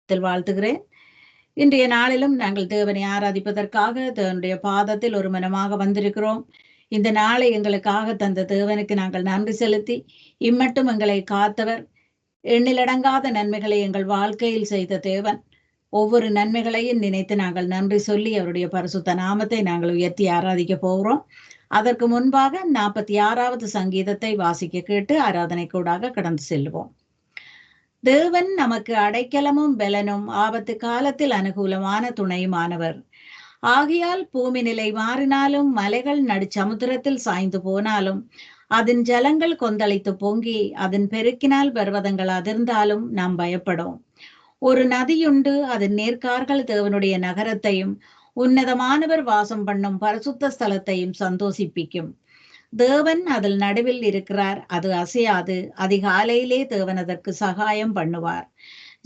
நாமத்தில் வாழ்த்துகிறேன். இன்றைய நாளிலும் நாங்கள் தேவனை ஆராதிப்பதற்காக தேவனுடைய பாதத்தில் ஒரு மனமாக வந்திருக்கிறோம். இந்த நாளை எங்களுக்காக தந்த தேவனுக்கு நாங்கள் நன்றி செலுத்தி, இம்மட்டும் எங்களை காத்தவர், எண்ணிலடங்காத நன்மைகளை எங்கள் வாழ்க்கையில் செய்த தேவன், ஒவ்வொரு நன்மைகளையும் நினைத்து நாங்கள் நன்றி சொல்லி அவருடைய பரிசுத்த நாமத்தை நாங்கள் உயர்த்தி ஆராதிக்க போகிறோம். அதற்கு முன்பாக 46வது சங்கீதத்தை வாசிக்க கேட்டு ஆராதனை கூடாக கடந்து செல்வோம். தேவன் நமக்கு அடைக்கலமும் பலனும் ஆபத்து காலத்தில் அனுகூலமான துணையுமானவர். ஆகையால் பூமி நிலை மாறினாலும் மலைகள் நடுச்சமுத்திரத்தில் சாய்ந்து போனாலும் அதன் ஜலங்கள் கொந்தளித்து பொங்கி அதன் பெருக்கினால் பர்வதங்கள் அதிர்ந்தாலும் நாம் பயப்படும். ஒரு நதியுண்டு, அதன் நேர்கார்கள் தேவனுடைய நகரத்தையும் உன்னதமானவர் வாசம் பண்ணும் பரிசுத்த ஸ்தலத்தையும் சந்தோஷிப்பிக்கும். தேவன் அதில் நடுவில் இருக்கிறார், அது அசையாது. அதிகாலையிலே தேவன் அதற்கு சகாயம் பண்ணுவார்.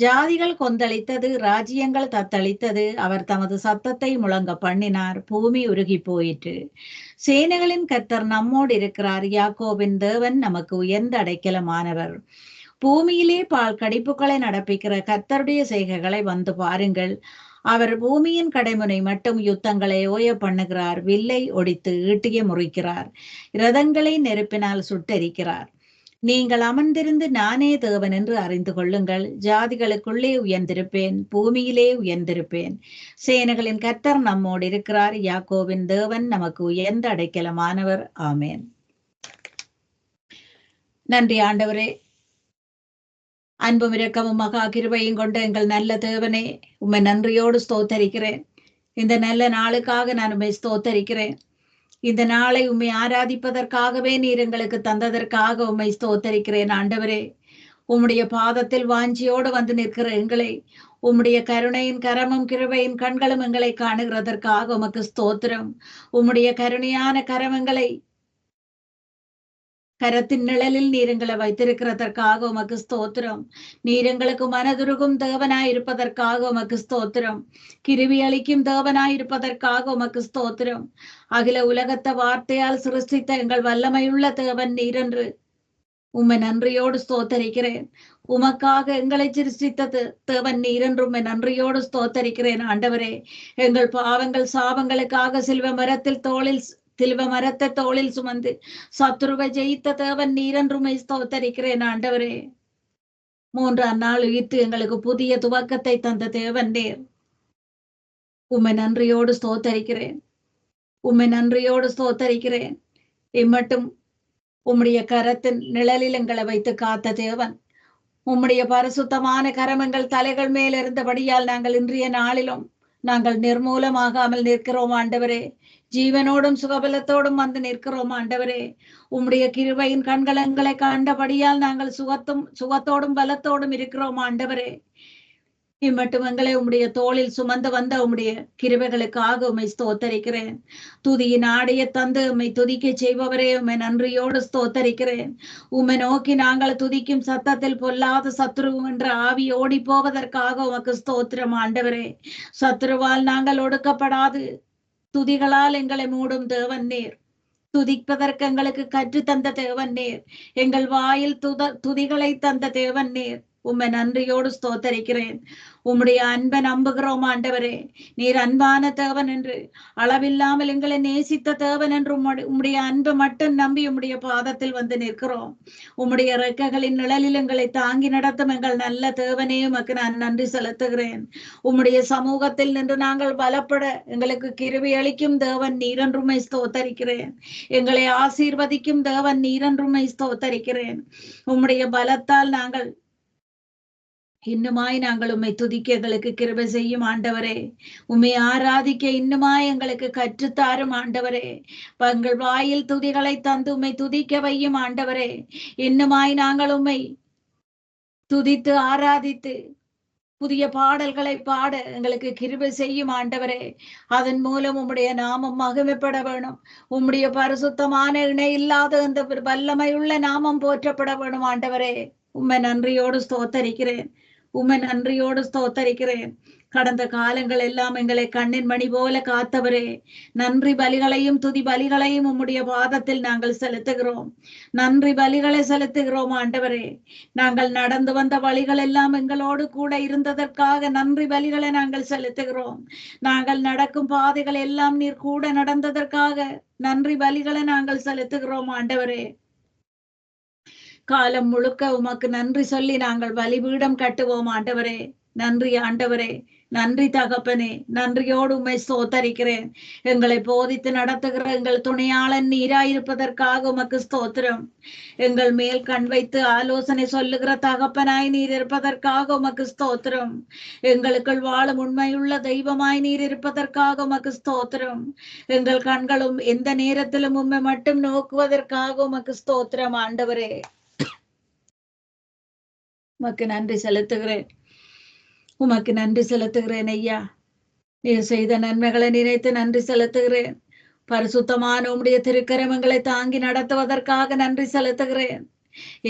ஜாதிகள் கொந்தளித்தது, ராஜ்யங்கள் தத்தளித்தது. அவர் தமது சத்தத்தை முழங்க பண்ணினார், பூமி உருகி போயிற்று. சேனைகளின் கர்த்தர் நம்மோடு இருக்கிறார், யாக்கோபின் தேவன் நமக்கு உயர்ந்த அடைக்கலமானவர். பூமியிலே பால் கடிப்புகளை நடப்பிக்கிற கர்த்தருடைய செய்கைகளை வந்து பாருங்கள். அவர் பூமியின் கடைமுனை மட்டும் யுத்தங்களை ஓய பண்ணுகிறார். வில்லை ஒடித்து ஈட்டியை முறிக்கிறார், இரதங்களை நெருப்பினால் சுட்டெரிக்கிறார். நீங்கள் அமர்ந்திருந்து நானே தேவன் என்று அறிந்து கொள்ளுங்கள். ஜாதிகளுக்குள்ளே உயர்ந்திருப்பேன், பூமியிலே உயர்ந்திருப்பேன். சேனைகளின் கர்த்தர் நம்மோடு இருக்கிறார், யாக்கோபின் தேவன் நமக்கு உயர்ந்த அடைக்கலமானவர். ஆமேன். நன்றி ஆண்டவரே. அன்பும் இரக்கமும் மகா கிருபையும் கொண்ட எங்கள் நல்ல தேவனே, உம்மை நன்றியோடு ஸ்தோத்தரிக்கிறேன். இந்த நல்ல நாளுக்காக நான் உம்மை ஸ்தோத்தரிக்கிறேன். இந்த நாளை உம்மை ஆராதிப்பதற்காகவே நீர் எங்களுக்கு தந்ததற்காக உம்மை ஸ்தோத்தரிக்கிறேன். ஆண்டவரே, உம்முடைய பாதத்தில் வாஞ்சியோடு வந்து நிற்கிற எங்களை, உம்முடைய கருணையின் கரமும் கிருபையின் கண்களும் எங்களை காணுகிறதற்காக உமக்கு ஸ்தோத்திரம். உம்முடைய கருணையான கரமங்களை கரத்தின் நிழலில் நீரங்களை வைத்திருக்கிறதற்காக உமக்கு ஸ்தோத்திரம். நீரங்களுக்கு மனதுருகும் தேவனாய் இருப்பதற்காக உமக்கு ஸ்தோத்திரம். கிருபை அளிக்கும் தேவனாய் இருப்பதற்காக உமக்கு ஸ்தோத்திரம். அகில உலகத்தை வார்த்தையால் சிருஷ்டித்த எங்கள் வல்லமையுள்ள தேவன் நீரென்று உம்மை நன்றியோடு ஸ்தோத்தரிக்கிறேன். உமக்காக எங்களை சிருஷ்டித்த தேவன் நீரென்று உம்மை நன்றியோடு ஸ்தோத்தரிக்கிறேன். ஆண்டவரே, எங்கள் பாவங்கள் சாபங்களுக்காக சிலுவ மரத்தை தோளில் சுமந்து சத்துருவை ஜெயித்த தேவன் நீரென்றுமை ஸ்தோத்தரிக்கிறேன். ஆண்டவரே, 3ஆம் நாள் உயிர்த்து எங்களுக்கு புதிய துவக்கத்தை தந்த தேவன் நேர். உம்மை நன்றியோடு ஸ்தோத்தரிக்கிறேன். உம்மை நன்றியோடு ஸ்தோத்தரிக்கிறேன். இம்மட்டும் உம்முடைய கரத்தின் நிழலில் எங்களை வைத்து காத்த தேவன், உம்முடைய பரிசுத்தமான கரமங்கள் தலைகள் மேல் இருந்தபடியால் நாங்கள் இன்றைய நாளிலும் நாங்கள் நிர்மூலமாகாமல் நிற்கிறோம். ஆண்டவரே, ஜீவனோடும் சுகபலத்தோடும் வந்து நிற்கிறோம். ஆண்டவரே, உம்முடைய கிருபையின் கண்கள் எங்களை கண்டபடியால் நாங்கள் சுகத்தோடும் பலத்தோடும் இருக்கிறோம். ஆண்டவரே, இம்மட்டும் எங்களை உம்முடைய தோளில் சுமந்து வந்த உம்முடைய கிருபைகளுக்காக உம்மை ஸ்தோத்தரிக்கிறேன். துதியின் ஆடைய தந்து உம்மை துதிக்க செய்பவரே, உம்மை நன்றியோடு ஸ்தோத்தரிக்கிறேன். உம்மை நோக்கி நாங்கள் துதிக்கும் சத்தத்தில் பொல்லாத சத்ரு என்ற ஆவி ஓடி போவதற்காக உமக்கு ஸ்தோத்திரம். ஆண்டவரே, சத்ருவால் நாங்கள் ஒடுக்கப்படாது துதிகளால் எங்களை மூடும் தேவன் நேர். துதிப்பதற்கு எங்களுக்கு கற்று தந்த தேவன் நேர். எங்கள் வாயில் துதிகளை தந்த தேவன் நேர். உம்மை நன்றியோடு ஸ்தோத்தரிக்கிறேன். உம்முடைய அன்பை நம்புகிறோம். ஆண்டவரே, நீர் அன்பான தேவன் என்று, அளவில்லாமல் எங்களை நேசித்த தேவன் என்று உம்முடைய அன்பை மட்டும் நம்பி உம்முடைய பாதத்தில் வந்து நிற்கிறோம். உம்முடைய இறக்கைகளின் நிழலில் எங்களை தாங்கி நடத்தும் எங்கள் நல்ல தேவனே, உமக்கு நான் நன்றி செலுத்துகிறேன். உம்முடைய சமூகத்தில் நின்று நாங்கள் பலப்பட எங்களுக்கு கிருபை அளிக்கும் தேவன் நீரென்றுமை ஸ்தோத்தரிக்கிறேன். எங்களை ஆசீர்வதிக்கும் தேவன் நீரென்றுமை ஸ்தோத்தரிக்கிறேன். உம்முடைய பலத்தால் நாங்கள் இன்னுமாய் நாங்கள் உம்மை துதிக்க எங்களுக்கு கிருபை செய்யும். ஆண்டவரே, உம்மை ஆராதிக்க இன்னுமாய் எங்களுக்கு கற்றுத்தாரும். ஆண்டவரே, எங்கள் வாயில் துதிகளை தந்து உம்மை துதிக்க வையும். ஆண்டவரே, இன்னுமாய் நாங்கள் உம்மை துதித்து ஆராதித்து புதிய பாடல்களை பாட எங்களுக்கு கிருபை செய்யும். ஆண்டவரே, அதன் மூலம் உம்முடைய நாமம் மகிமைப்பட வேணும். உம்முடைய பரிசுத்தமான இணை இல்லாத இந்த வல்லமையுள்ள நாமம் போற்றப்பட வேணும். ஆண்டவரே, உம்மை நன்றியோடு ஸ்தோத்தரிக்கிறேன். உம்மை நன்றியோடு ஸ்தோத்தரிக்கிறேன். கடந்த காலங்கள் எல்லாம் எங்களை கண்ணின் மணி போல காத்தவரே, நன்றி பலிகளையும் துதி பலிகளையும் உம்முடைய பாதத்தில் நாங்கள் செலுத்துகிறோம். நன்றி பலிகளை செலுத்துகிறோம் ஆண்டவரே. நாங்கள் நடந்து வந்த வழிகள் எல்லாம் எங்களோடு கூட இருந்ததற்காக நன்றி பலிகளை நாங்கள் செலுத்துகிறோம். நாங்கள் நடக்கும் பாதைகள் எல்லாம் நீர் கூட நடந்ததற்காக நன்றி பலிகளை நாங்கள் செலுத்துகிறோம் ஆண்டவரே. காலம் முழுக்க உமக்கு நன்றி சொல்லி நாங்கள் பலிபீடம் கட்டுவோம் ஆண்டவரே. நன்றி ஆண்டவரே, நன்றி தகப்பனே, நன்றியோடு உம்மை ஸ்தோத்தரிக்கிறேன். எங்களை போதித்து நடத்துகிற எங்கள் துணையாளன் நீராயிருப்பதற்காக உமக்கு ஸ்தோத்திரம். எங்கள் மேல் கண் வைத்து ஆலோசனை சொல்லுகிற தகப்பனாய் நீர் இருப்பதற்காக உமக்கு ஸ்தோத்திரம். எங்களுக்குள் வாழும் உண்மையுள்ள தெய்வமாய் நீர் இருப்பதற்காக உமக்கு ஸ்தோத்திரம். எங்கள் கண்களும் எந்த நேரத்திலும் உம்மை மட்டும் நோக்குவதற்காக உமக்கு ஸ்தோத்திரம் ஆண்டவரே. உமக்கு நன்றி செலுத்துகிறேன். உமக்கு நன்றி செலுத்துகிறேன் ஐயா. நீர் செய்த நன்மைகளை நினைத்து நன்றி செலுத்துகிறேன். பரிசுத்தமான உம்முடைய திருக்கரமங்களை தாங்கி நடத்துவதற்காக நன்றி செலுத்துகிறேன்.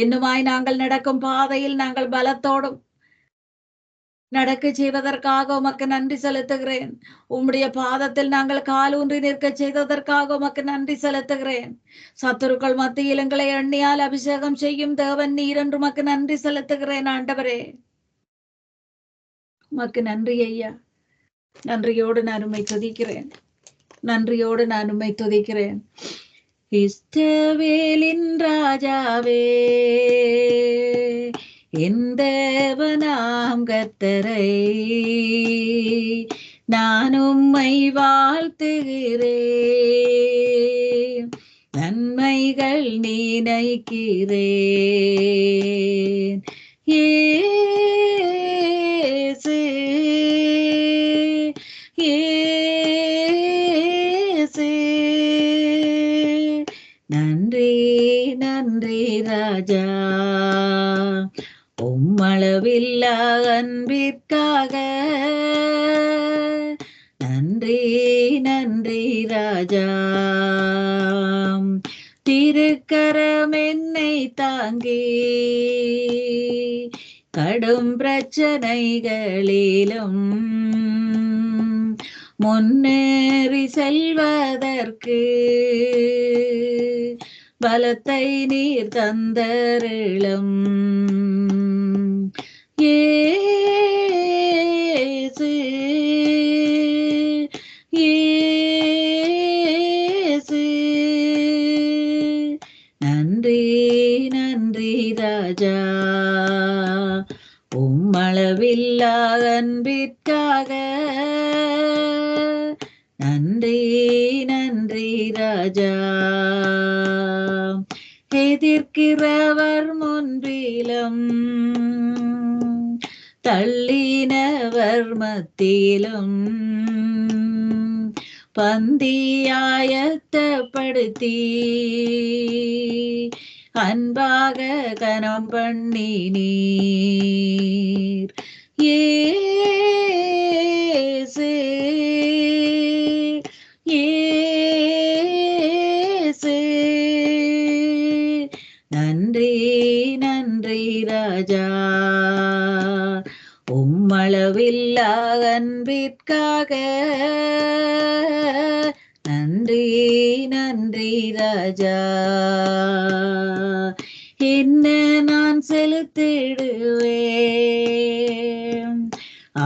இன்னுமாய் நாங்கள் நடக்கும் பாதையில் நாங்கள் பலத்தோடும் நடக்க செய்வதற்காக உமக்கு நன்றி செலுத்துகிறேன். உம்முடைய பாதத்தில் நாங்கள் காலூன்றி நிற்க செய்ததற்காக உமக்கு நன்றி செலுத்துகிறேன். சத்துருக்கள் மத்தியில் எங்களை எண்ணியால் அபிஷேகம் செய்யும் தேவன் நீர் என்று உமக்கு நன்றி செலுத்துகிறேன் ஆண்டவரே. உமக்கு நன்றி ஐயா. நன்றியோடு நான் உம்மை துதிக்கிறேன். நன்றியோடு நான் உம்மை துதிக்கிறேன். இஸ்ரவேலின் ராஜாவே, என் தேவனாம் கர்த்தரை நான் உம்மை வாழ்த்துகிறேன். நன்மைகள் நினைக்கிறேன். இயேசு இயேசு நன்றி நன்றி ராஜா, உம்மளவில்லா அன்பிற்காக நன்றி நன்றி ராஜா. திருக்கரம் என்னை தாங்கி கடும் பிரச்சனைகளிலும் முன்னேறி செல்வதற்கு பலத்தை நீர் தந்தருளும். இயேசு இயேசு நன்றி நன்றி ராஜா, உம்மளவில்லா அன்பிற்காக நன்றி நன்றி ராஜா. எதிர்க்கிறவர் முன்பிலும் தள்ளினவர் மத்தியிலும் பந்தியாயத்தப்படுத்தி அன்பாக கனம் பண்ணி நீர். இயேசு இயேசு நன்றி நன்றி ராஜா, உம்மளவில்லா அன்பிற்காக நன்றி நன்றி ராஜா. என்ன நான் செலுத்திடுவேன்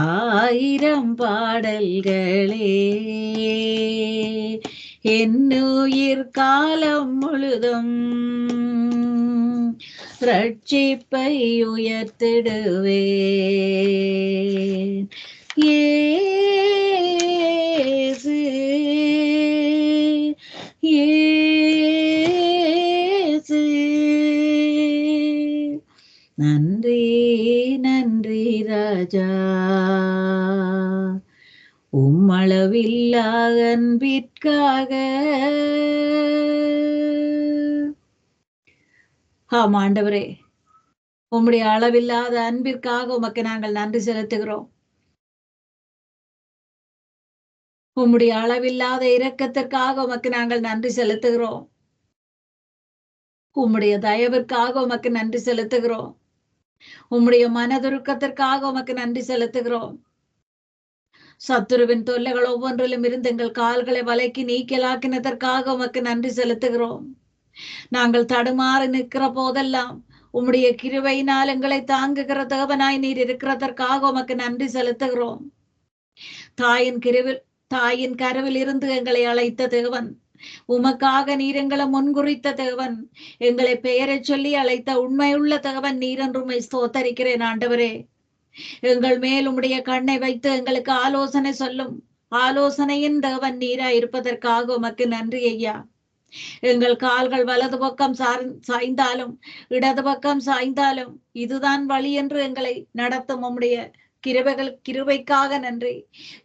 ஆயிரம் பாடல்களே, என்னுயிர் காலம் முழுதும் ரட்சிப்பை உயர்த்திடுவேன். இயேசு இயேசு நன்றி நன்றி ராஜா, உம்மளவில்லா அன்பிற்காக. ஆம் ஆண்டவரே, உம்முடைய அளவில்லாத அன்பிற்காக உமக்கு நாங்கள் நன்றி செலுத்துகிறோம். உம்முடைய அளவில்லாத இரக்கத்திற்காக உமக்கு நாங்கள் நன்றி செலுத்துகிறோம். உம்முடைய தயவிற்காக உமக்கு நன்றி செலுத்துகிறோம். உம்முடைய மனதுருக்கத்திற்காக உமக்கு நன்றி செலுத்துகிறோம். சத்துருவின் தொல்லைகள் ஒவ்வொன்றிலும் இருந்து எங்கள் கால்களை வலைக்கு நீக்கலாக்கினதற்காக உமக்கு நன்றி செலுத்துகிறோம். நாங்கள் தடுமாறி நிற்கிற போதெல்லாம் உம்முடைய கிருபையினால் எங்களை தாங்குகிற தேவனாய் நீர் இருக்கிறதற்காக உமக்கு நன்றி செலுத்துகிறோம். தாயின் கருவில் இருந்து எங்களை அழைத்த தேவன், உமக்காக நீர் எங்களை முன்குறித்த தேவன், எங்களை பெயரை சொல்லி அழைத்த உண்மையுள்ள தேவன் நீர் என்றும் ஸ்தோத்தரிக்கிறேன் ஆண்டவரே. எங்கள் மேல் உம்முடைய கண்ணை வைத்து எங்களுக்கு ஆலோசனை சொல்லும் ஆலோசனையின் தேவன் நீரா இருப்பதற்காக உமக்கு நன்றி ஐயா. எங்கள் கால்கள் வலது பக்கம் சாய்ந்தாலும் இடது பக்கம் சாய்ந்தாலும் இதுதான் வழி என்று எங்களை நடத்தும் உம்முடைய கிருபைக்காக நன்றி.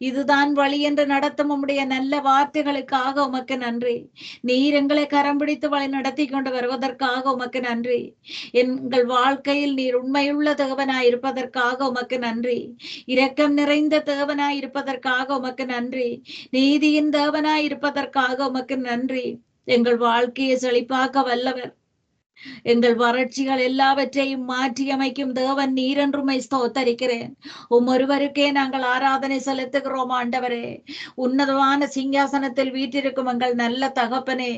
இதுதான் வழி என்று நடத்தும் உம்முடைய நல்ல வார்த்தைகளுக்காக உமக்கு நன்றி. நீர் எங்களை கரம் பிடித்து வழி நடத்தி கொண்டு வருவதற்காக உமக்கு நன்றி. எங்கள் வாழ்க்கையில் நீர் உண்மையுள்ள தேவனாய் இருப்பதற்காக உமக்கு நன்றி. இரக்கம் நிறைந்த தேவனாய் இருப்பதற்காக உமக்கு நன்றி. நீதியின் தேவனாய் இருப்பதற்காக உமக்கு நன்றி. எங்கள் வாழ்க்கையை செழிப்பாக்க வல்லவர், எங்கள் வறட்சிகள் எல்லாவற்றையும் மாற்றி அமைக்கும் தேவன் நீர் என்றுமை ஸ்தோத்தரிக்கிறேன். ஒருவருக்கே நாங்கள் ஆராதனை செலுத்துகிறோம் ஆண்டவரே. உன்னதமான சிங்காசனத்தில் வீற்றிருக்கும் எங்கள் நல்ல தகப்பனே,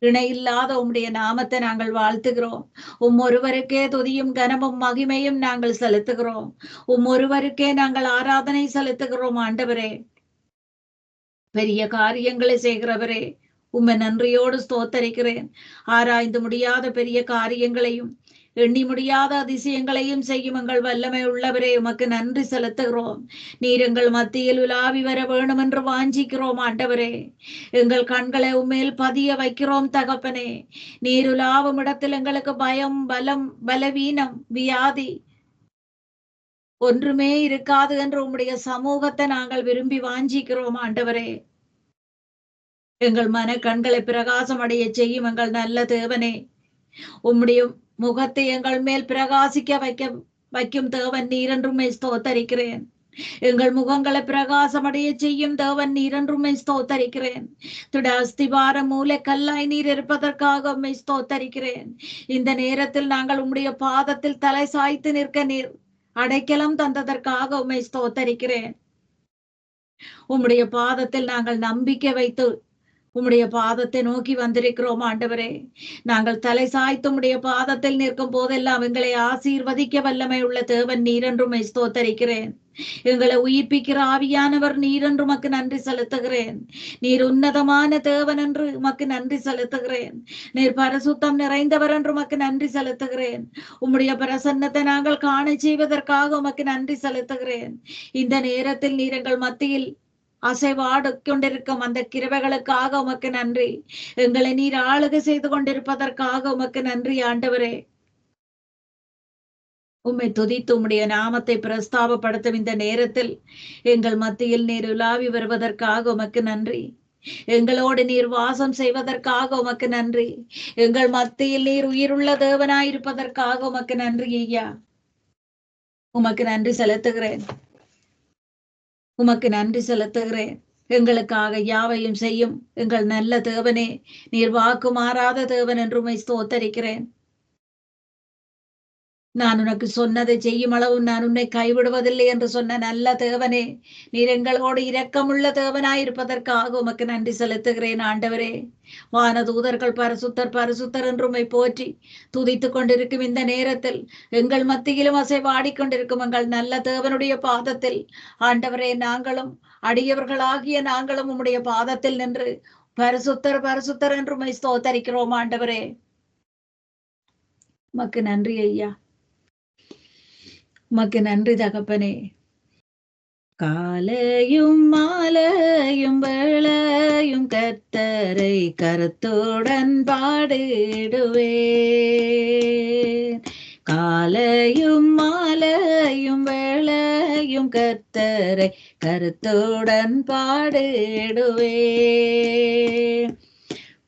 இணையில்லாத உம்முடைய நாமத்தை நாங்கள் வாழ்த்துகிறோம். ஒருவருக்கே துதியும் கனமும் மகிமையும் நாங்கள் செலுத்துகிறோம். ஒருவருக்கே நாங்கள் ஆராதனை செலுத்துகிறோம் ஆண்டவரே. பெரிய காரியங்களை செய்கிறவரே, உம்மை நன்றியோடு ஸ்தோத்தரிக்கிறேன். ஆராய்ந்து முடியாத பெரிய காரியங்களையும் எண்ணி முடியாத அதிசயங்களையும் செய்யும் எங்கள் வல்லமை உள்ளவரே, உமக்கு நன்றி செலுத்துகிறோம். நீர் எங்கள் மத்தியில் உலாவி வர வேணும் என்று வாஞ்சிக்கிறோம் ஆண்டவரே. எங்கள் கண்களை உம்மேல் பதிய வைக்கிறோம் தகப்பனே. நீர் உலாவும் இடத்தில் எங்களுக்கு பயம், பலம், பலவீனம், வியாதி ஒன்றுமே இருக்காது என்று உம்முடைய சமூகத்தை நாங்கள் விரும்பி வாஞ்சிக்கிறோம் ஆண்டவரே. எங்கள் மன கண்களை பிரகாசம் அடைய செய்யும் எங்கள் நல்ல தேவனே, உம்முடைய முகத்தை எங்கள் மேல் பிரகாசிக்க வைக்கும் தேவன் நீர் என்றுமே ஸ்தோத்தரிக்கிறேன். எங்கள் முகங்களை பிரகாசம் அடைய செய்யும் தேவன் நீர் என்றுமே ஸ்தோத்தரிக்கிறேன். துட அஸ்திபார மூலை கல்லாய் நீர் இருப்பதற்காக உம்மை ஸ்தோத்தரிக்கிறேன். இந்த நேரத்தில் நாங்கள் உம்முடைய பாதத்தில் தலை சாய்த்து நிற்க நீர் அடைக்கலம் தந்ததற்காக உம்மை ஸ்தோத்தரிக்கிறேன். உம்முடைய பாதத்தில் நாங்கள் நம்பிக்கை வைத்து உம்முடைய பாதத்தை நோக்கி வந்திருக்கிறோம் ஆண்டவரே. நாங்கள் தலை சாய்த்து உம்முடைய பாதத்தில் நிற்கும் போதெல்லாம் எங்களை ஆசீர்வதிக்க வல்லமை உள்ள தேவன் நீர் என்றும் ஸ்தோத்தரிக்கிறேன். எங்களை உயிர்ப்பிக்கிற ஆவியானவர் நீர் என்று உமக்கு நன்றி செலுத்துகிறேன். நீர் உன்னதமான தேவன் என்று உமக்கு நன்றி செலுத்துகிறேன். நீர் பரிசுத்தம் நிறைந்தவர் என்று உமக்கு நன்றி செலுத்துகிறேன். உம்முடைய பிரசன்னத்தை நாங்கள் காண செய்வதற்காக உமக்கு நன்றி செலுத்துகிறேன். இந்த நேரத்தில் நீர் எங்கள் மத்தியில் அசைவாடு கொண்டிருக்கும் அந்த கிருபைகளுக்காக உமக்கு நன்றி. எங்களை நீர் ஆளுகை செய்து கொண்டிருப்பதற்காக உமக்கு நன்றி ஆண்டவரே. உம்மை துதித்து உம்முடைய நாமத்தை பிரஸ்தாபப்படுத்தும் இந்த நேரத்தில் எங்கள் மத்தியில் நீர் உலாவி வருவதற்காக உமக்கு நன்றி. எங்களோடு நீர் வாசம் செய்வதற்காக உமக்கு நன்றி. எங்கள் மத்தியில் நீர் உயிருள்ள தேவனாயிருப்பதற்காக உமக்கு நன்றி ஐயா. உமக்கு நன்றி செலுத்துகிறேன். உமக்கு நன்றி செலுத்துகிறேன். எங்களுக்காக யாவையும் செய்யும் எங்கள் நல்ல தேவனே, நீர் வாக்கு மாறாத தேவன் என்று உம்மை ஸ்தோத்தரிக்கிறேன். நான் உனக்கு சொன்னதை செய்யும் அளவு நான் உன்னை கைவிடுவதில்லை என்று சொன்ன நல்ல தேவனே, நீர் எங்களோடு இரக்கமுள்ள தேவனாயிருப்பதற்காக உமக்கு நன்றி செலுத்துகிறேன் ஆண்டவரே. வானதூதர்கள் பரிசுத்தர் பரிசுத்தர் என்று உம்மை போற்றி துதித்துக் கொண்டிருக்கும் இந்த நேரத்தில் எங்கள் மத்தியிலும் அசைவாடிக்கொண்டிருக்கும் எங்கள் நல்ல தேவனுடைய பாதத்தில் ஆண்டவரே, நாங்களும் அடியவர்களாகிய நாங்களும் உம்முடைய பாதத்தில் நின்று பரிசுத்தர் பரிசுத்தர் என்று உம்மை ஸ்தோத்தரிக்கிறோம் ஆண்டவரே. உமக்கு நன்றி ஐயா. உமக்கு நன்றி தகப்பனே. காலையும் மாலையும் வேளையும் கர்த்தரை கருத்துடன் பாடிடுவேன். காலையும் மாலையும் வேளையும் கர்த்தரை கருத்துடன் பாடிடுவேன்.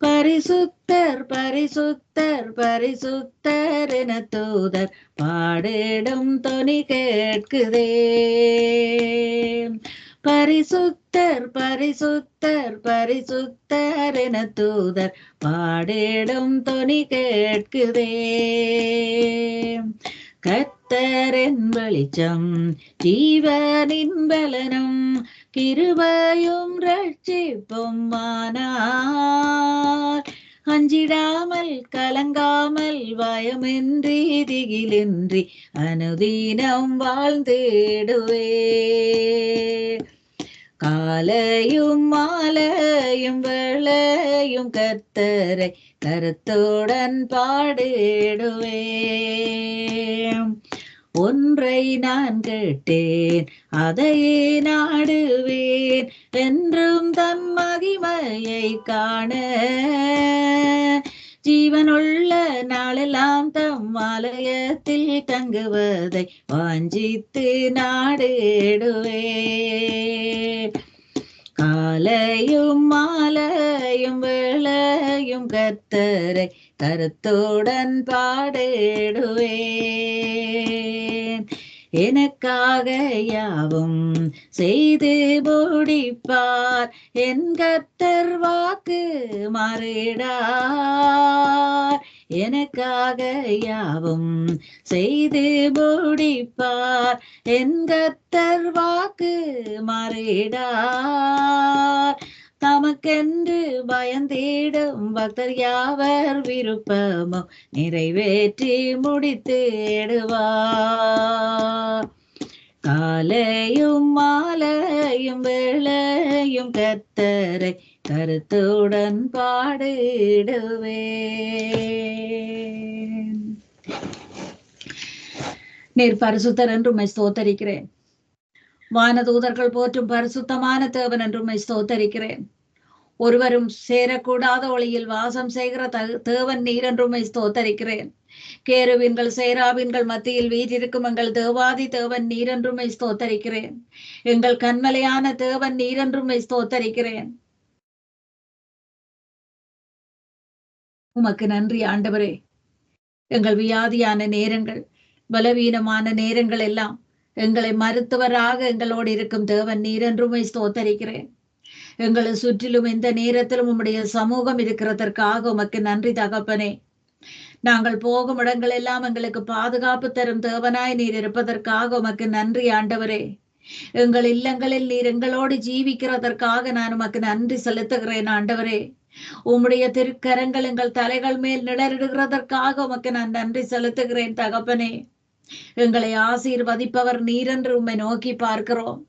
பரிசுத்தர் பரிசுத்தர் பரிசுத்தர் என தூதர் பாடிடும் தொனி கேட்குதே. பரிசுத்தர் பரிசுத்தர் பரிசுத்தர் என தூதர் பாடிடும் தொனி கேட்குதே. கர்த்தரின் வெளிச்சம் ஜீவனின் பலனும் கிருபையும் ரட்சிப்புமானார். அஞ்சிடாமல் கலங்காமல் பயமின்றி திகிலின்றி அனுதினம் வாழ்ந்திடுவே. காலையும் மாலையும் வேளையும் கர்த்தரை கருத்துடன் பாடிடுவேன். ஒன்றை நான் கேட்டேன் அதையே நாடுவேன், என்றும் தம் மகிமையை காண. ஜீவனுள்ள நாளெல்லாம் தம் ஆலயத்தில் தங்குவதை வாஞ்சித்து நாடிடுவேன். காலையும் மாலையும் வேளையும் கர்த்தரை கருத்துடன் பாடிடுவேன். எனக்காக யாவும் செய்து முடிப்பார், என் கர்த்தர் வாக்கு மாறிடார். எனக்காக யாவும் செய்து முடிப்பார், என் கர்த்தர் வாக்கு மாறிடார். தமக்கென்று பயந்திடும் பக்தர் யாவர் விருப்பமோ நிறைவேற்றி முடித்திடுவார். காலையும் மாலையும் வேளையும் கர்த்தரை கருத்துடன் பாடிடுவேன். நீர் பரிசுத்தர் என்று உம்மை ஸ்தோத்தரிக்கிறேன். வானதூதர்கள் போற்றும் பரிசுத்தமான தேவன் என்று உம்மை ஸ்தோத்தரிக்கிறேன். ஒருவரும் சேரக்கூடாத ஒளியில் வாசம் செய்கிற தேவன் நீர் என்று உம்மை ஸ்தோத்தரிக்கிறேன். கேருவின்கள் சேராவின்கள் மத்தியில் வீற்றிருக்கும் எங்கள் தேவாதி தேவன் நீர் என்று உம்மை ஸ்தோத்தரிக்கிறேன். எங்கள் கண்மலையான தேவன் நீர் என்று உம்மை ஸ்தோத்தரிக்கிறேன். உமக்கு நன்றி ஆண்டவரே. எங்கள் வியாதியான நேரங்கள், பலவீனமான நேரங்கள் எல்லாம் எங்களை மருத்துவராக எங்களோடு இருக்கும் தேவன் நீர் என்று உம்மை ஸ்தோத்தரிக்கிறேன். எங்களை சுற்றிலும் எந்த நேரத்திலும் உம்முடைய சமூகம் இருக்கிறதற்காக உமக்கு நன்றி தகப்பனே. நாங்கள் போகும் இடங்கள் எல்லாம் எங்களுக்கு பாதுகாப்பு தரும் தேவனாய் நீர் இருப்பதற்காக உமக்கு நன்றி ஆண்டவரே. எங்கள் இல்லங்களில் நீர் எங்களோடு ஜீவிக்கிறதற்காக நான் உமக்கு நன்றி செலுத்துகிறேன் ஆண்டவரே. உம்முடைய திருக்கரங்கள் எங்கள் தலைகள் மேல் நிழலிடுகிறதற்காக உமக்கு நான் நன்றி செலுத்துகிறேன் தகப்பனே. எங்களை ஆசீர்வதிப்பவர் நீரென்று உம்மை நோக்கி பார்க்கிறோம்.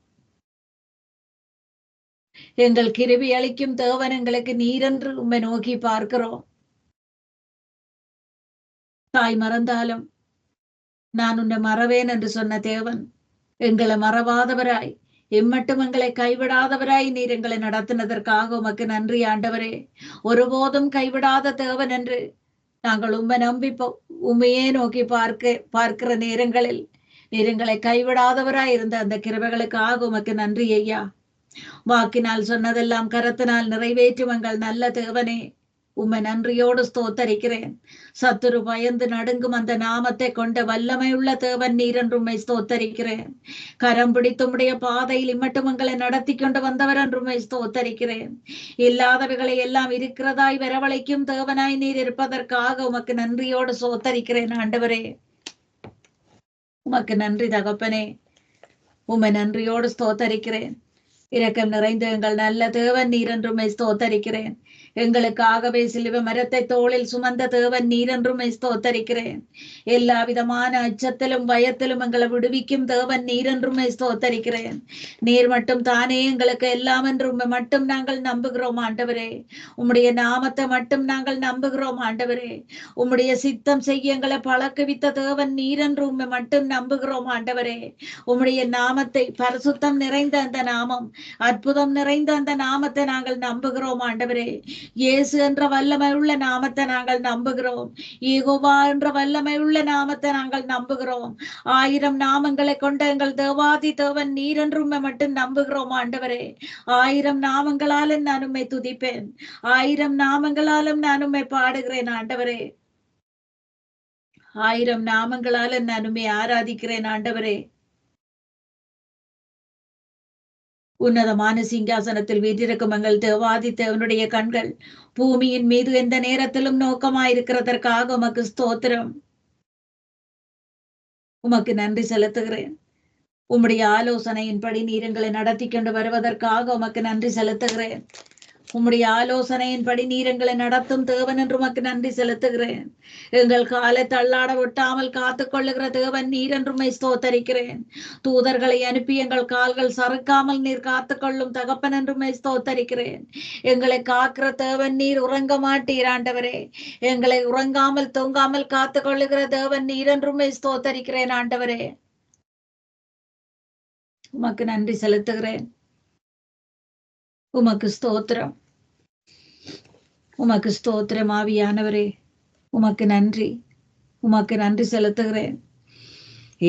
எங்கள் கிருபை அளிக்கும் தேவன் எங்களுக்கு நீரென்று உம்மை நோக்கி பார்க்கிறோம். தாய் மறந்தாலும் நான் உன்னை மறவேன் என்று சொன்ன தேவன் எங்களை மறவாதவராய், எம்மட்டும் எங்களை கைவிடாதவராய் நீர் எங்களை நடத்தினதற்காக உமக்கு நன்றி ஆண்டவரே. ஒருபோதும் கைவிடாத தேவன் என்று நாங்கள் உம்மை நம்பி உண்மையே நோக்கி பார்க்கிற நேரங்களில் நீர் எங்களை கைவிடாதவராய் இருந்த அந்த கிருபைகளுக்காக உமக்கு நன்றி ஐயா. வாக்கினால் சொன்னதெல்லாம் கரத்தினால் நிறைவேற்றும் எங்கள் நல்ல தேவனே, உம்மை நன்றியோடு ஸ்தோத்தரிக்கிறேன். சத்துரு பயந்து நடுங்கும் அந்த நாமத்தை கொண்ட வல்லமை உள்ள தேவன் நீர் என்று உம்மை ஸ்தோத்தரிக்கிறேன். கரம் பிடித்து உம்முடைய பாதையில் இம்மட்டும் எங்களை நடத்தி கொண்டு வந்தவர் என்று உம்மை ஸ்தோத்தரிக்கிறேன். இல்லாதவைகளை எல்லாம் இருக்கிறதாய் வரவழைக்கும் தேவனாய் நீர் இருப்பதற்காக உமக்கு நன்றியோடு ஸ்தோத்தரிக்கிறேன் ஆண்டவரே. உமக்கு நன்றி தகப்பனே. உம்மை நன்றியோடு ஸ்தோத்தரிக்கிறேன். இரக்கம் நிறைந்த எங்கள் நல்ல தேவன் நீர் என்று உம்மை ஸ்தோத்தரிக்கிறேன். எங்களுக்காகவே சிலுவை மரத்தை தோளில் சுமந்த தேவன் நீர் என்று உம்மை ஸ்தோத்தரிக்கிறேன். எல்லா விதமான அச்சத்திலும் பயத்திலும் எங்களை விடுவிக்கும் தேவன் நீர் என்று உம்மை ஸ்தோத்தரிக்கிறேன். நீர் மட்டும் தானே எங்களுக்கு எல்லாம் என்று உம்மை மட்டும் நாங்கள் நம்புகிறோம் ஆண்டவரே. உம்முடைய நாமத்தை மட்டும் நாங்கள் நம்புகிறோம் ஆண்டவரே. உம்முடைய சித்தம் செய்ய எங்களை பழக்குவித்த தேவன் நீர் என்று உம்மை மட்டும் நம்புகிறோம் ஆண்டவரே. உம்முடைய நாமத்தை, பரிசுத்தம் நிறைந்த அந்த நாமம், அற்புதம் நிறைந்த அந்த நாமத்தை நாங்கள் நம்புகிறோம் ஆண்டவரே. இயேசு என்ற வல்லமை உள்ள நாமத்தை நாங்கள் நம்புகிறோம். யெகோவா என்ற வல்லமை உள்ள நாமத்தை நாங்கள் நம்புகிறோம். 1000 நாமங்களை கொண்ட எங்கள் தேவாதி தேவன் நீர் என்று உம்மை மட்டும் நம்புகிறோம் ஆண்டவரே. 1000 நாமங்களாலும் நான் உம்மை துதிப்பேன். 1000 நாமங்களாலும் நான் உம்மை பாடுகிறேன் ஆண்டவரே. 1000 நாமங்களாலும் நான் உம்மை ஆராதிக்கிறேன் ஆண்டவரே. உன்னதமான சிங்காசனத்தில் வீற்றிருக்கும் எங்கள் தேவாதி தேவனுடைய கண்கள் பூமியின் மீது எந்த நேரத்திலும் நோக்கமாயிருக்கிறதற்காக உமக்கு ஸ்தோத்திரம். உமக்கு நன்றி செலுத்துகிறேன். உம்முடைய ஆலோசனையின்படி நீர் எங்களை நடத்தி கொண்டு வருவதற்காக உமக்கு நன்றி செலுத்துகிறேன். உம்முடைய ஆலோசனையின்படி நீர் எங்களை நடத்தும் தேவன் என்று உமக்கு நன்றி செலுத்துகிறேன். எங்கள் காலை தள்ளாட விட்டாமல் காத்துக் கொள்ளுகிற தேவன் நீர் என்றுமை ஸ்தோத்தரிக்கிறேன். தூதர்களை அனுப்பி எங்கள் கால்கள் சறுக்காமல் நீர் காத்துக்கொள்ளும் தகப்பன் என்றுமை ஸ்தோத்தரிக்கிறேன். எங்களை காக்கிற தேவன் நீர், உறங்க மாட்டீர் ஆண்டவரே. எங்களை உறங்காமல் தூங்காமல் காத்துக் கொள்ளுகிற தேவன் நீர் என்றுமை ஸ்தோத்தரிக்கிறேன் ஆண்டவரே. உமக்கு நன்றி செலுத்துகிறேன். உமக்கு ஸ்தோத்திரம், உமக்கு ஸ்தோத்திரம் ஆவியானவரே. உமக்கு நன்றி, உமக்கு நன்றி செலுத்துகிறேன்.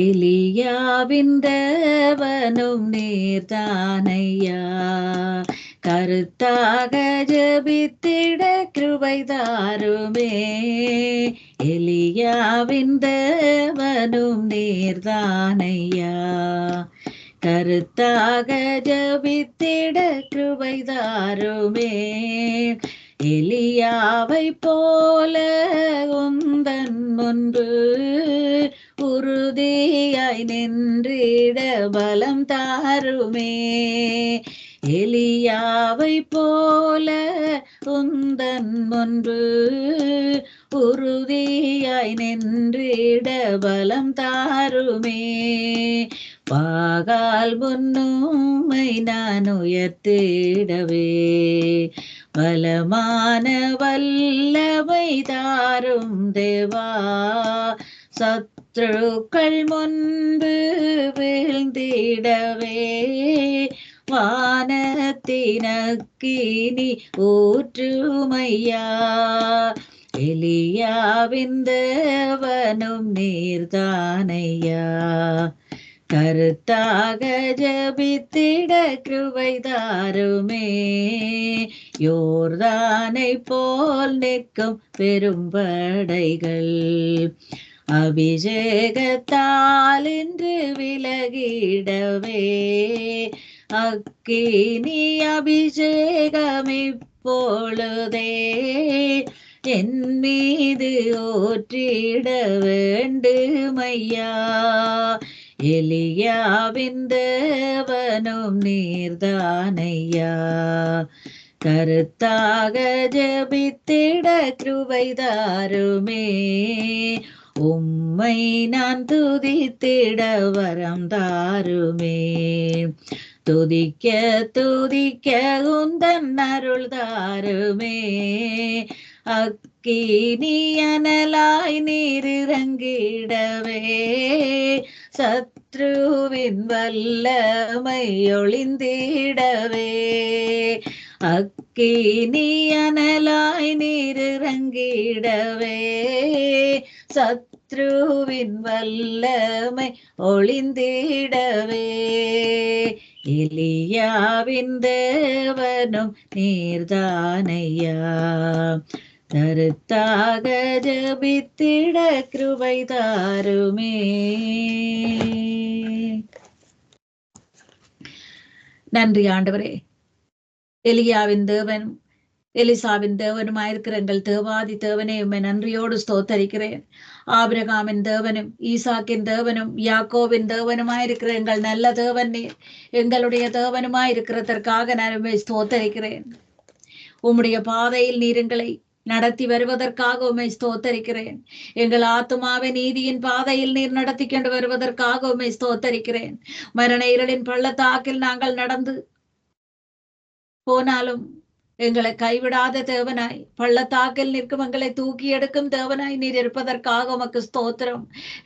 எலியாவின் தேவனும் நீர்தானையா, கருத்தாக ஜெபித்திட கிருபை தாருமே. எலியாவின் தேவனும் நீர்தானையா, கருத்தாக ஜெபித்திட கிருபை தாருமே. எலியாவை போல உந்தன் முன்பு உறுதியாய் நின்றிட பலம் தாருமே. எலியாவை போல உந்தன் முன்பு உறுதியாய் நின்றிட பலம் தாருமே. பாகால் முன்னுமை நான் உயர்த்திடவே பலமான வல்லமை தாரும் தேவா. சத்ருக்கள் முன்பு வீழ்ந்திடவே வானத்தினக்கினி ஊற்றுமையா. எலியாவின் தேவனும் நீர்தானையா, கருத்தாக ஜெபித்திட கிருபை தாருமே. யோர்தானை போல் நிற்கும் பெரும்படைகள் அபிஷேகத்தால் இன்று விலகிடவே. அக்கினி அபிஷேகம் இப்பொழுதே என் மீது ஊற்றிட வேண்டுமையா. எலியாவின் தேவனும் நீர்தானையா, கருத்தாக ஜெபித்திட கிருபை தாருமே. உம்மை நான் துதித்திட வரம் தாருமே. துதிக்க துதிக்க உந்தன் அருள் தாருமே. அக்கினி அனலாய் நீர் இறங்கிடவே சத்ருவின் வல்லமை ஒளிந்திடவே. அக்கினி அனலாய் நீர் இறங்கிடவே சத்ருவின் வல்லமை ஒளிந்திடவே. எலியாவின் தேவனும் நீர்தானையா, கருத்தாக ஜெபித்திட கிருபை தாருமே. நன்றி ஆண்டவரே. எலியாவின் தேவனும் எலிசாவின் தேவனுமாயிருக்கிற எங்கள் தேவாதி தேவனே, உம்மை நன்றியோடு ஸ்தோத்தரிக்கிறேன். ஆபிரகாமின் தேவனும் ஈசாக்கின் தேவனும் யாக்கோவின் தேவனுமாயிருக்கிற எங்கள் நல்ல தேவன் நீர், எங்களுடைய தேவனுமாயிருக்கிறதற்காக நான் உம்மை ஸ்தோத்தரிக்கிறேன். உம்முடைய பாதையில் நீர் எங்களை நடத்தி வருவதற்காக உம்மை ஸ்தோத்தரிக்கிறேன். எங்கள் ஆத்துமாவை நீதியின் பாதையில் நீர் நடத்தி கொண்டு வருவதற்காக உம்மை ஸ்தோத்தரிக்கிறேன். மரண இருளின் பள்ளத்தாக்கில் நாங்கள் நடந்து போனாலும் எங்களை கைவிடாத தேவனாய், பள்ளத்தாக்கில் நிற்கும் எங்களை தூக்கி எடுக்கும் தேவனாய் நீர் இருப்பதற்காக உமக்கு ஸ்தோத்திரம்.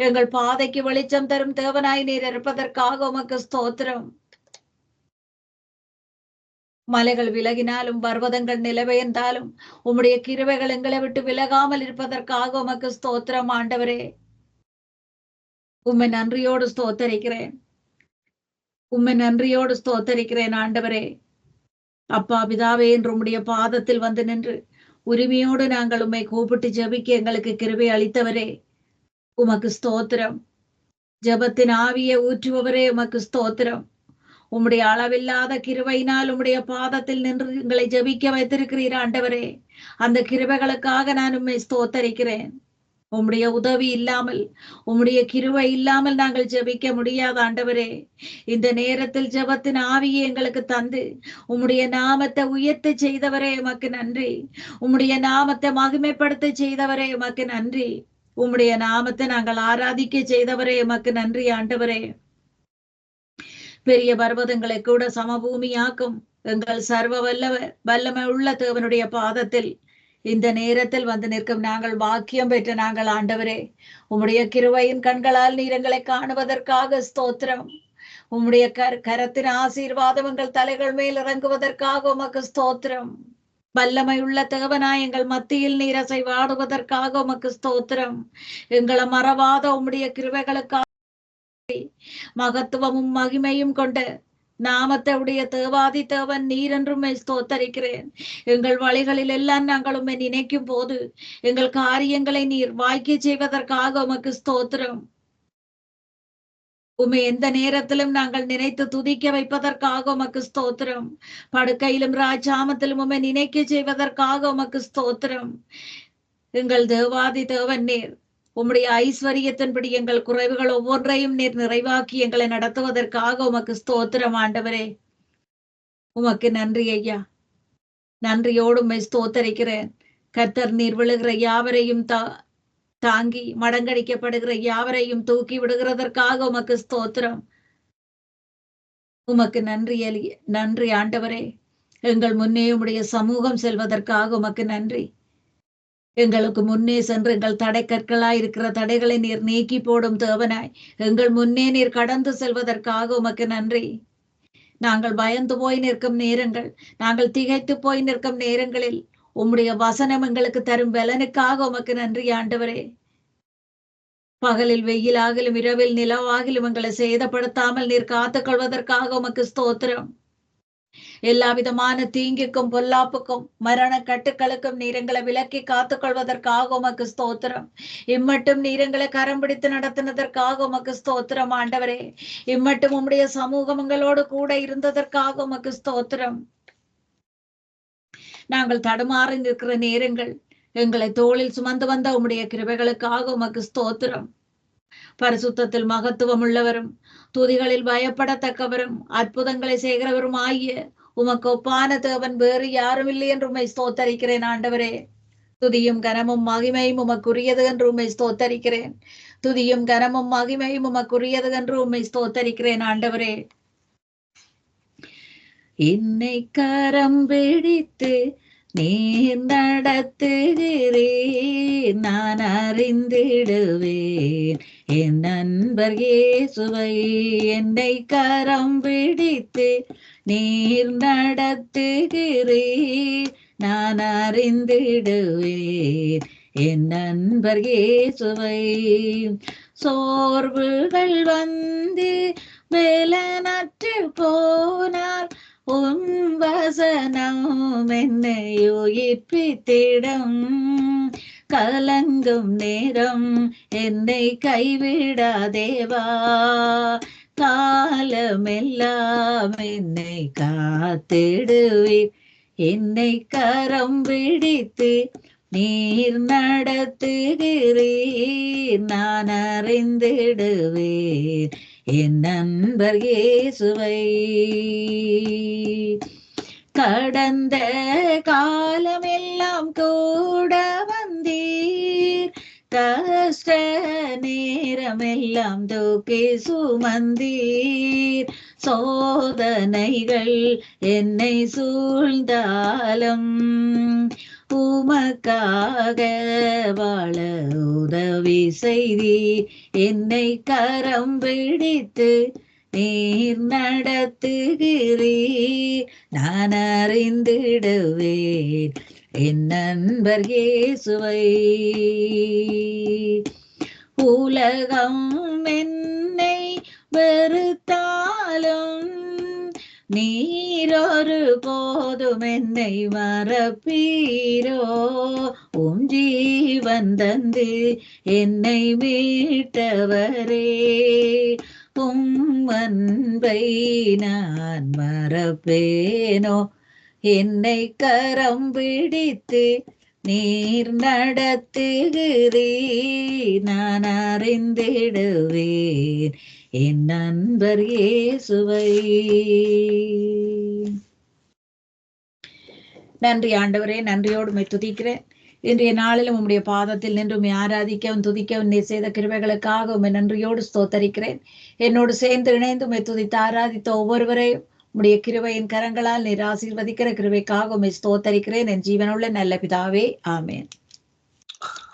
எங்கள் பாதைக்கு வெளிச்சம் தரும் தேவனாய் நீர் இருப்பதற்காக உமக்கு ஸ்தோத்திரம். மலைகள் விலகினாலும் பர்வதங்கள் நிலவேந்தாலும் உம்முடைய கிருபைகள் எங்களை விட்டு விலகாமல் இருப்பதற்காக உமக்கு ஸ்தோத்திரம் ஆண்டவரே. உம்மை நன்றியோடு ஸ்தோத்தரிக்கிறேன். உம்மை நன்றியோடு ஸ்தோத்தரிக்கிறேன் ஆண்டவரே. அப்பா பிதாவே, என்று உம்முடைய பாதத்தில் வந்து நின்று உரிமையோடு நாங்கள் உம்மை கூப்பிட்டு ஜெபிக்க எங்களுக்கு கிருபை அளித்தவரே உமக்கு ஸ்தோத்திரம். ஜெபத்தின் ஆவியை ஊற்றுபவரே உமக்கு ஸ்தோத்திரம். உம்முடைய அளவில்லாத கிருபையினால் உம்முடைய பாதத்தில் நின்று எங்களை ஜெபிக்க வைத்திருக்கிறீர் ஆண்டவரே. அந்த கிருபைகளுக்காக நான் உம்மை ஸ்தோத்தரிக்கிறேன். உம்முடைய உதவி இல்லாமல், உம்முடைய கிருபை இல்லாமல் நாங்கள் ஜெபிக்க முடியாத ஆண்டவரே. இந்த நேரத்தில் ஜெபத்தின் ஆவியை எங்களுக்கு தந்து உம்முடைய நாமத்தை உயர்த்த செய்தவரே உமக்கு நன்றி. உம்முடைய நாமத்தை மகிமைப்படுத்த செய்தவரே உமக்கு நன்றி. உம்முடைய நாமத்தை நாங்கள் ஆராதிக்க செய்தவரே உமக்கு நன்றி ஆண்டவரே. பெரிய பர்வதங்களை கூட சமபூமியாக்கும் எங்கள் சர்வ வல்லமை உள்ள தேவனுடைய பாதத்தில் இந்த நேரத்தில் வந்து நிற்கும் நாங்கள் வாக்கியம் பெற்ற நாங்கள் ஆண்டவரே. உம்முடைய கிருபையின் கண்களால் நீர் எங்களை காணுவதற்காக ஸ்தோத்திரம். உம்முடைய கரத்தின் ஆசீர்வாதம் எங்கள் தலைகள் மேல் இறங்குவதற்காக உமக்கு ஸ்தோத்திரம். வல்லமை உள்ள தேவனாய் எங்கள் மத்தியில் நீர் அசைவாடுவதற்காக உமக்கு ஸ்தோத்திரம். எங்களை மறவாத உம்முடைய கிருபைகளுக்காக மகத்துவமும் மகிமையும் கொண்ட நாமத்தை உடைய தேவாதி தேவன் நீர் என்றும் ஸ்தோத்தரிக்கிறேன். எங்கள் வழிகளில் எல்லாம் நாங்கள் உம்மை நினைக்கும் போது எங்கள் காரியங்களை நீர் வாய்க்க செய்வதற்காக உமக்கு ஸ்தோத்திரம். உம்மை எந்த நேரத்திலும் நாங்கள் நினைத்து துதிக்க வைப்பதற்காக உமக்கு ஸ்தோத்திரம். படுக்கையிலும் ராஜாமத்திலும் உம்மை நினைக்க செய்வதற்காக உமக்கு ஸ்தோத்திரம். எங்கள் தேவாதி தேவன் நீர் உம்முடைய ஐஸ்வர்யத்தின்படி எங்கள் குறைவுகள் ஒவ்வொன்றையும் நீர் நிறைவாக்கி எங்களை நடத்துவதற்காக உமக்கு ஸ்தோத்திரம் ஆண்டவரே. உமக்கு நன்றி ஐயா. நன்றியோடு உம்மை ஸ்தோத்தரிக்கிறேன். கர்த்தர் நீர் விழுகிற யாவரையும் தாங்கி மடங்கடிக்கப்படுகிற யாவரையும் தூக்கி விடுகிறதற்காக உமக்கு ஸ்தோத்திரம். உமக்கு நன்றி ஆண்டவரே. எங்கள் முன்னே உம்முடைய சமூகம் செல்வதற்காக உமக்கு நன்றி. எங்களுக்கு முன்னே சென்று எங்கள் தடை கற்களாய் இருக்கிற தடைகளை நீர் நீக்கி போடும் தேவனாய் எங்கள் முன்னே நீர் கடந்து செல்வதற்காக உமக்கு நன்றி. நாங்கள் பயந்து போய் நிற்கும் நேரங்கள், நாங்கள் திகைத்து போய் நிற்கும் நேரங்களில் உம்முடைய வசனம் எங்களுக்கு தரும் பலனுக்காக உமக்கு நன்றி ஆண்டவரே. பகலில் வெயிலாகிலும் இரவில் நிலவாகிலும் எங்களை சேதப்படுத்தாமல் நீர் காத்துக் கொள்வதற்காக உமக்கு ஸ்தோத்திரம். எல்லா விதமான தீங்குக்கும் பொல்லாப்புக்கும் மரண கட்டுக்களுக்கும் நீரங்களை விலக்கி காத்துக் கொள்வதற்காக உமக்கு ஸ்தோத்திரம். இம்மட்டும் நீரங்களை கரம் பிடித்து நடத்தினதற்காக உமக்கு ஸ்தோத்திரம் ஆண்டவரே. இம்மட்டும் உம்முடைய சமூகம் எங்களோடு கூட இருந்ததற்காக உமக்கு ஸ்தோத்திரம். நாங்கள் தடுமாறி நிற்கிற நேரங்கள் எங்களை தோளில் சுமந்து வந்த உம்முடைய கிருபைகளுக்காக உமக்கு ஸ்தோத்திரம். பரிசுத்தத்தில் மகத்துவம் உள்ளவரும் துதிகளில் பயப்படத்தக்கவரும் அற்புதங்களை செய்கிறவரும் ஆகிய உமக்கு ஒப்பான தேவன் வேறு யாரும் இல்லை என்று உம்மை ஸ்தோத்தரிக்கிறேன் ஆண்டவரே. துதியும் கனமும் மகிமையும் உமக்குரியது என்று உம்மை ஸ்தோத்தரிக்கிறேன். துதியும் கனமும் மகிமையும் உமக்குரியது என்று உம்மை ஸ்தோத்தரிக்கிறேன் ஆண்டவரே. என்னை கரம் பிடித்து நீர் நடத்துகிறேன், நான் அறிந்திடுவேன் என் நண்பர் இயேசுவை. என்னை கரம் பிடித்து நீர் நடத்துகிறேன், நான் அறிந்திடுவேன் என் நண்பர் இயேசுவை. சோர்வுகள் வந்து வேலனற்று போனால் உன் வசனம் என்னை உயிர்ப்பித்திடும். கலங்கும் நேரம் என்னை கைவிடாதேவா, காலமெல்லாம் என்னை காத்திடுவீர். என்னை கரம் பிடித்து நீர் நடத்துகிறீர், நான் அறிந்திடுவேன் என் நண்பர் இயேசுவை. கடந்த காலமெல்லாம் கூட வந்தீர், கஷ்ட நேரமெல்லாம் தூக்கி சுமந்தீர். சோதனைகள் என்னை சூழ்ந்தாலும் உமக்காக வாழ உதவி செய்தீர். என்னை கரம் பிடித்து நீர் நடத்துகிறீர், நான் அறிந்திடுவேன் என் நண்பர் இயேசுவை. உலகம் என்னை வெறுத்தாலும் நீரொரு போதும் என்னை மறப்பீரோ. உம் ஜீவன் தந்து என்னை மீட்டவரே, உம் அன்பை நான் மறப்பேனோ. என்னை கரம் பிடித்து நீர் நடத்துகிறீர், நான் அறிந்திடுவேன் என் நண்பர் இயேசுவை. நன்றி ஆண்டவரே, நன்றியோடு துதிக்கிறேன். இன்றைய நாளிலும் உம்முடைய பாதத்தில் நின்று உம்மை ஆராதிக்கவும் துதிக்கவும் நீர் செய்த கிருபைகளுக்காக உம்மை நன்றியோடு ஸ்தோத்தரிக்கிறேன். என்னோடு சேர்ந்து இணைந்து உம்மை துதித்து ஆராதித்த ஒவ்வொருவரையும் உம்முடைய கிருபையின் கரங்களால் நீர் ஆசீர்வதிக்கிற கிருபைக்காக உம்மை ஸ்தோத்தரிக்கிறேன். என் ஜீவனுள்ள நல்ல பிதாவே, ஆமென்.